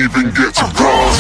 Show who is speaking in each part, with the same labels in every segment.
Speaker 1: even get to cross.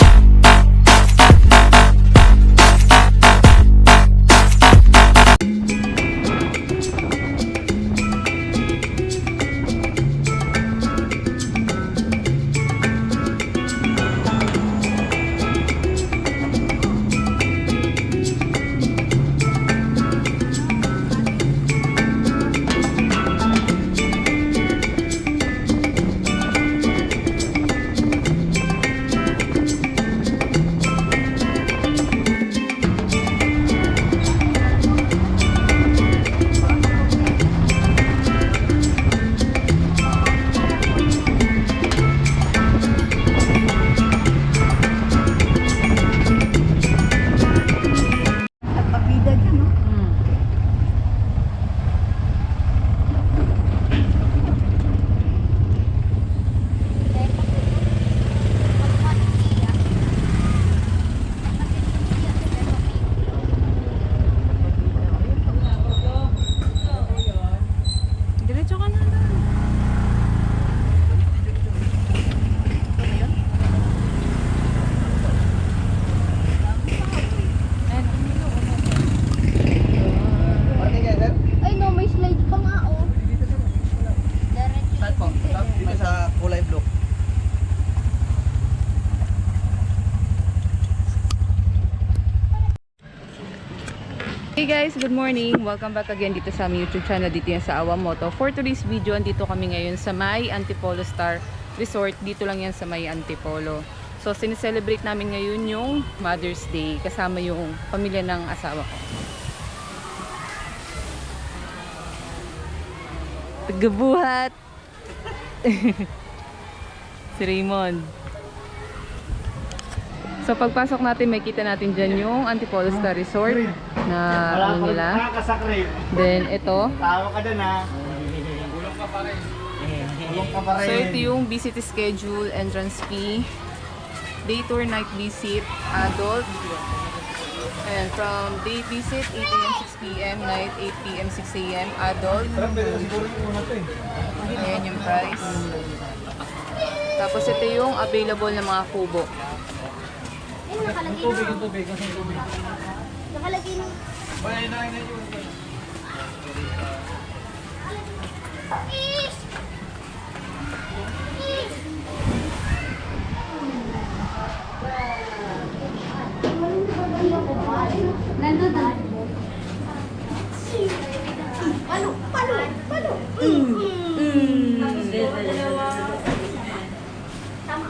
Speaker 2: Hey guys, good morning! Welcome back again dito sa aming YouTube channel, dito yan sa Awamoto. For today's video, andito kami ngayon sa May Antipolo Star Resort. Dito lang yan sa May Antipolo. So, sineselebrate namin ngayon yung Mother's Day kasama yung pamilya ng asawa ko. Tagabuhat! Si Raymond. So pagpasok natin, may kita natin dyan yung Antipolo Star Resort na ano nila. Then ito.
Speaker 3: Tawa ka dun ha. Gulong ka pa rin. Gulong ka pa rin.
Speaker 2: So ito yung visit schedule, entrance fee, day tour, night visit, adult. And from day visit, 8 AM, 6 PM, night 8 PM, 6 AM, adult. Ayan yung price. Tapos ito yung available na mga kubo.
Speaker 3: Yung tubig.
Speaker 4: Nakalagay ng...
Speaker 3: Bayan na yun.
Speaker 4: Nandun na. Palo. Tama.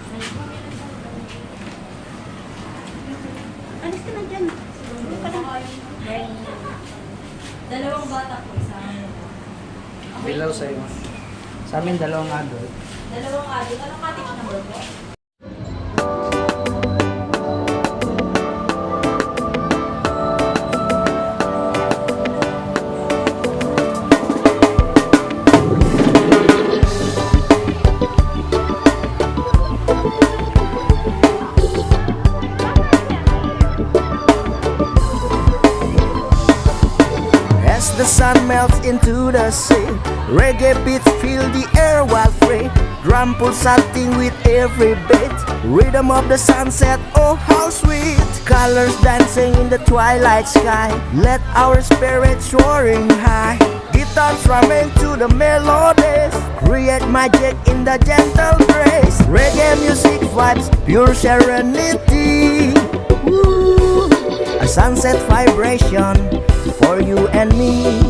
Speaker 4: Alis ka na dyan.
Speaker 5: Dalawang bata po, isa.
Speaker 3: Bilaw sa'yo. Sa amin, dalawang adult.
Speaker 5: Dalawang adult. Anong cottage number po?
Speaker 6: The sun melts into the sea. Reggae beats fill the air while free. Drum pulsating with every beat. Rhythm of the sunset, oh how sweet. Colors dancing in the twilight sky. Let our spirits soaring high. Guitar strumming to the melodies. Create magic in the gentle grace. Reggae music vibes, pure serenity. Woo. A sunset vibration for you and me.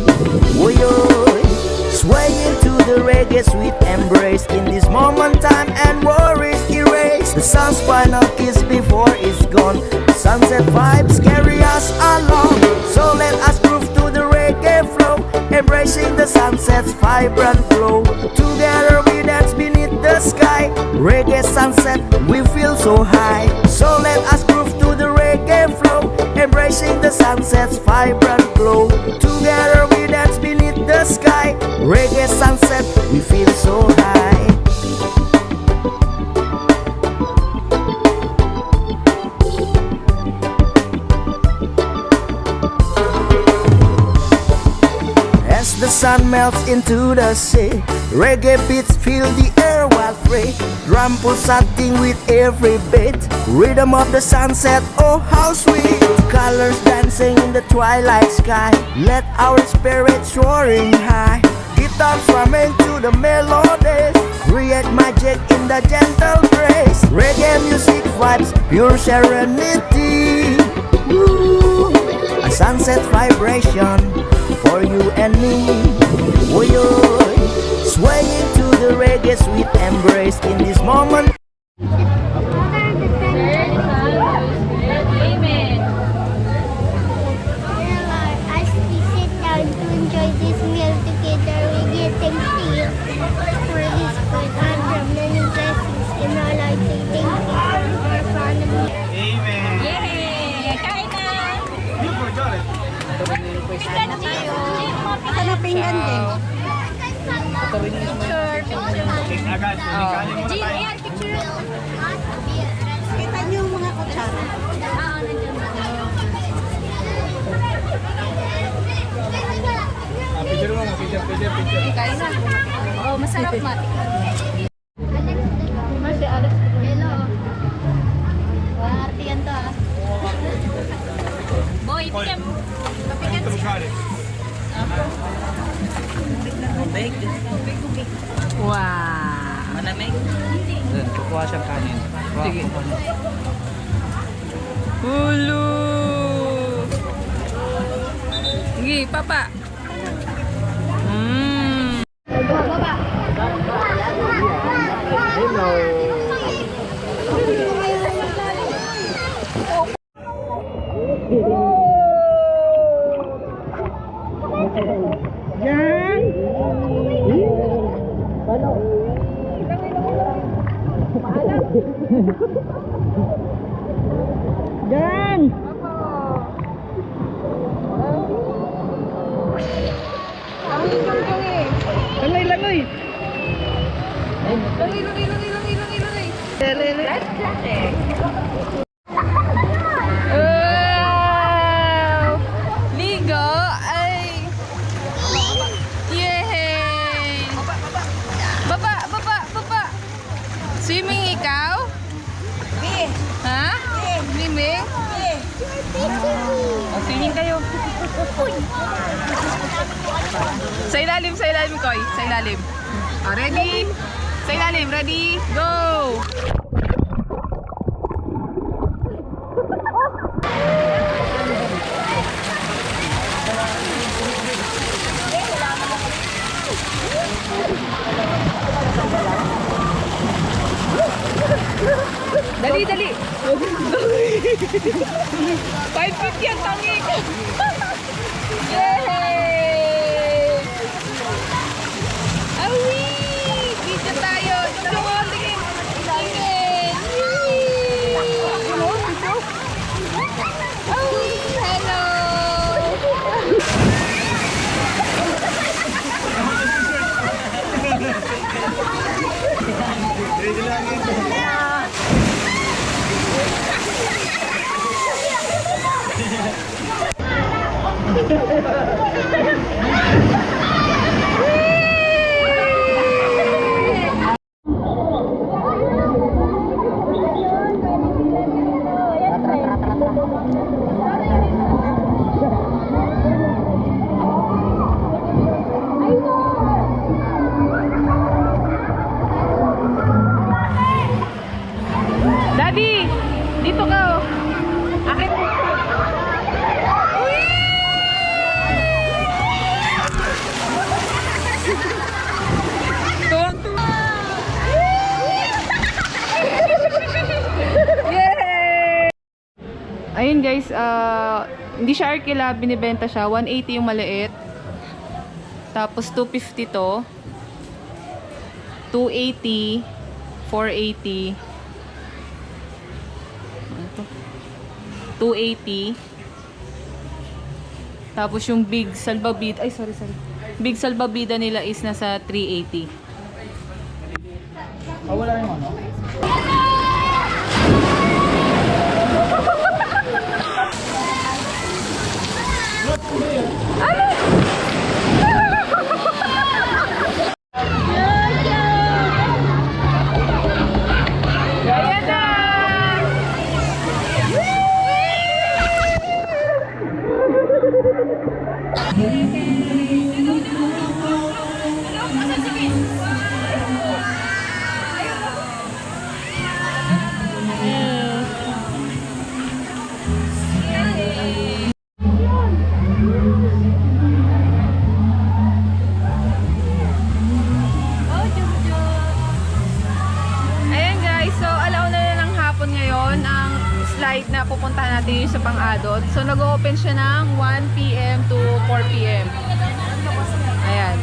Speaker 6: Woyoy. Swaying to the reggae sweet embrace. In this moment time and worries erase. The sun's final kiss before it's gone. Sunset vibes carry us along. So let us groove to the reggae flow. Embracing the sunset's vibrant flow. Together we dance beneath the sky. Reggae sunset, we feel so high. So let us groove to the reggae flow. Embracing the sunset's vibrant glow. Together we dance beneath the sky. Reggae sunset, we feel so high. As the sun melts into the sea, reggae beats fill the air while free. Drum pulsating with every beat. Rhythm of the sunset, oh how sweet. Colors dancing in the twilight sky. Let our spirits soaring high. Guitar strumming to the melodies. Create magic in the gentle grace. Reggae music vibes, pure serenity. Woo. A sunset vibration for you and me. Oy, oy. Swaying to the reggae sweet embrace in this moment.
Speaker 5: Amen.
Speaker 4: As we sit down to enjoy this meal together, we give thanks to you for this food and from many blessings in our lives. We thank you for our family.
Speaker 5: Yay! Kain na!
Speaker 4: Ano pinggan din?
Speaker 5: Jean, ayan, picture.
Speaker 4: Kita niyo yung mga kutsara?
Speaker 5: Oo, nandiyan na.
Speaker 3: Picture mo, picture.
Speaker 2: Kain na.
Speaker 5: Oh, masarap, Mat.
Speaker 4: Hello. Arte yan to ah.
Speaker 5: Boy, tikem. Papikan siya.
Speaker 2: Wow.
Speaker 3: Malamig? Kukuha siyang kanin.
Speaker 2: Sige. Hulu. Sige, papa. Langoy. Wow! Ligo ay yay! Baba. Swimming ikaw? Ha? Swimming? Oh, swimming kayo. Sa ilalim, Koy. Sa ilalim. Oh, ready? Sa ilalim, ready? Go! Dali! 5 feet yan, tangi! Yay! Awi! Video tayo! Tingin! Awi! Hello! Daddy! Dito ka oh! Akin! Tuwang-tuwa! Yay! Ayun guys, hindi siya Arkila, binibenta siya. 180 yung maliit. Tapos 250 to. 280, 480. 280. Tapos yung big salbabida, big salbabida nila is nasa 380.
Speaker 3: Wala yung ano?
Speaker 2: side na pupuntahan natin yung sa pang-adult. So nag-open siya ng 1 p.m. to 4 p.m. Ayan.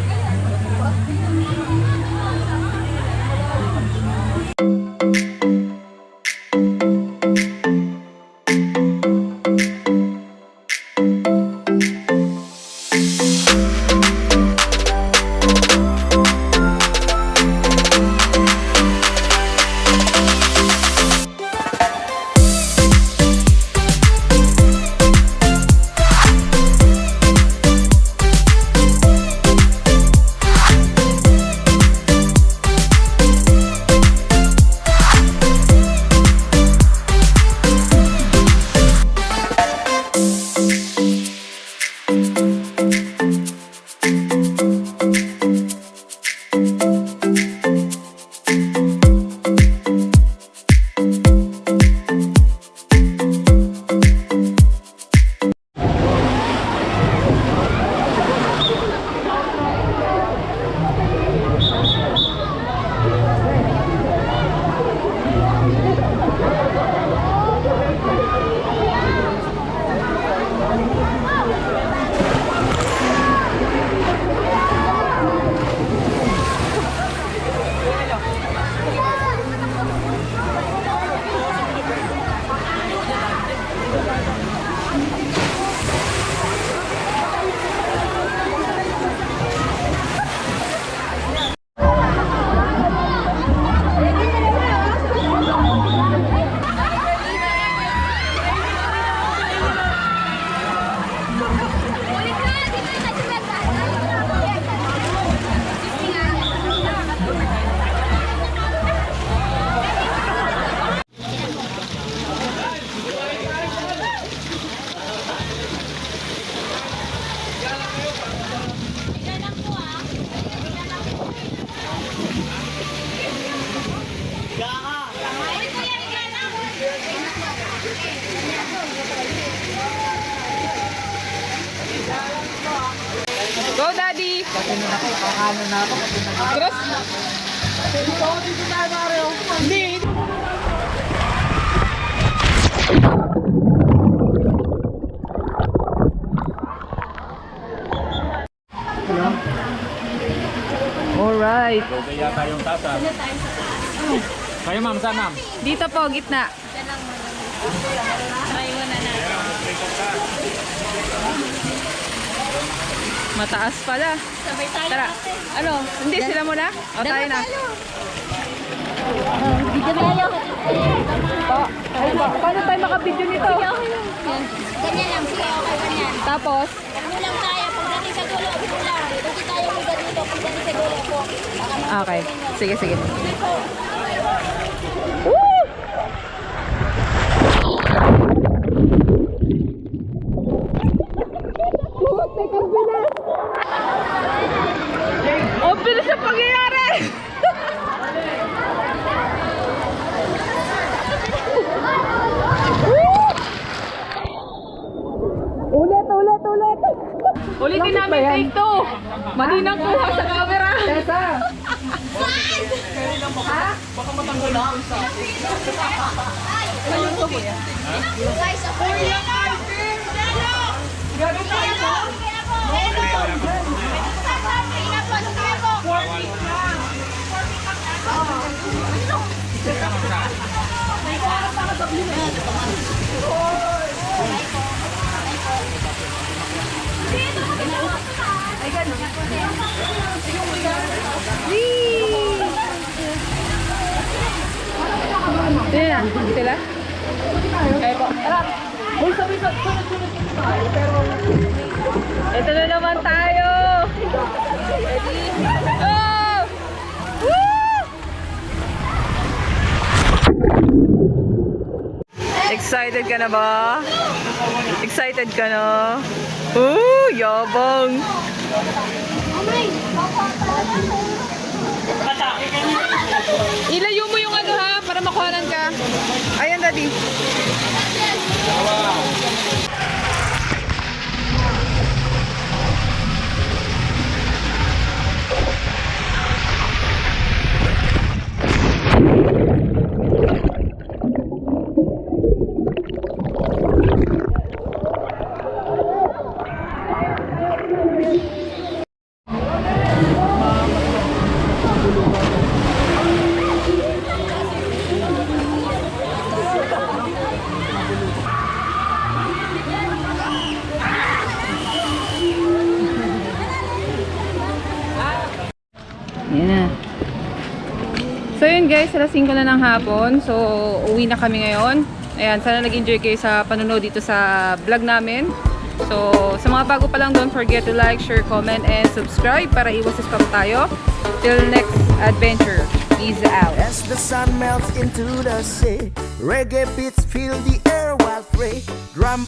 Speaker 2: Go, Daddy! Chris! Hindi! Alright.
Speaker 3: Okay yata yung tasa. Kayo ma'am, saan ma'am?
Speaker 2: Dito po, gitna.
Speaker 5: Try mo na natin.
Speaker 2: Mataas pala.
Speaker 5: Sabay tayo
Speaker 2: Tara.
Speaker 5: ate.
Speaker 2: Ano? Hindi sila muna? O tayo na.
Speaker 5: Video tayo.
Speaker 2: Ay, paano tayo makabidyo nito?
Speaker 5: Ganyan lang. Sige, okay pa yan.
Speaker 2: Tapos,
Speaker 5: Ano lang tayo. Pagdating sa dulo, ito lang. Hindi tayo higa dito. Pagdating sa dulo po.
Speaker 2: okay. Sige, sige.
Speaker 5: Sige po.
Speaker 2: Oh, bilis ang pangyayari! Ulit! Ulitin namin take 2. Mali nang kuha sa camera. Tessa!
Speaker 5: Guys, ako yan.
Speaker 2: Sila na? Sila? Kaya po. Tara! Uy, sunod. Ito na naman tayo! Ready? Go! Woo! Excited ka na ba? Excited ka na? Ooh, yabang! Ilayo mo yung ano ha, para makuhanan ka. Ayan, Daddy. ayun guys, alas 5 na ng hapon. So, uwi na kami ngayon. Ayan, sana nag-enjoy kayo sa panonood dito sa vlog namin. So, sa mga bago pa lang, don't forget to like, share, comment, and subscribe para iwas sa spam tayo. Till next adventure. Peace out.
Speaker 6: As the sun melts into the sea, reggae beats fill the air while free. Drum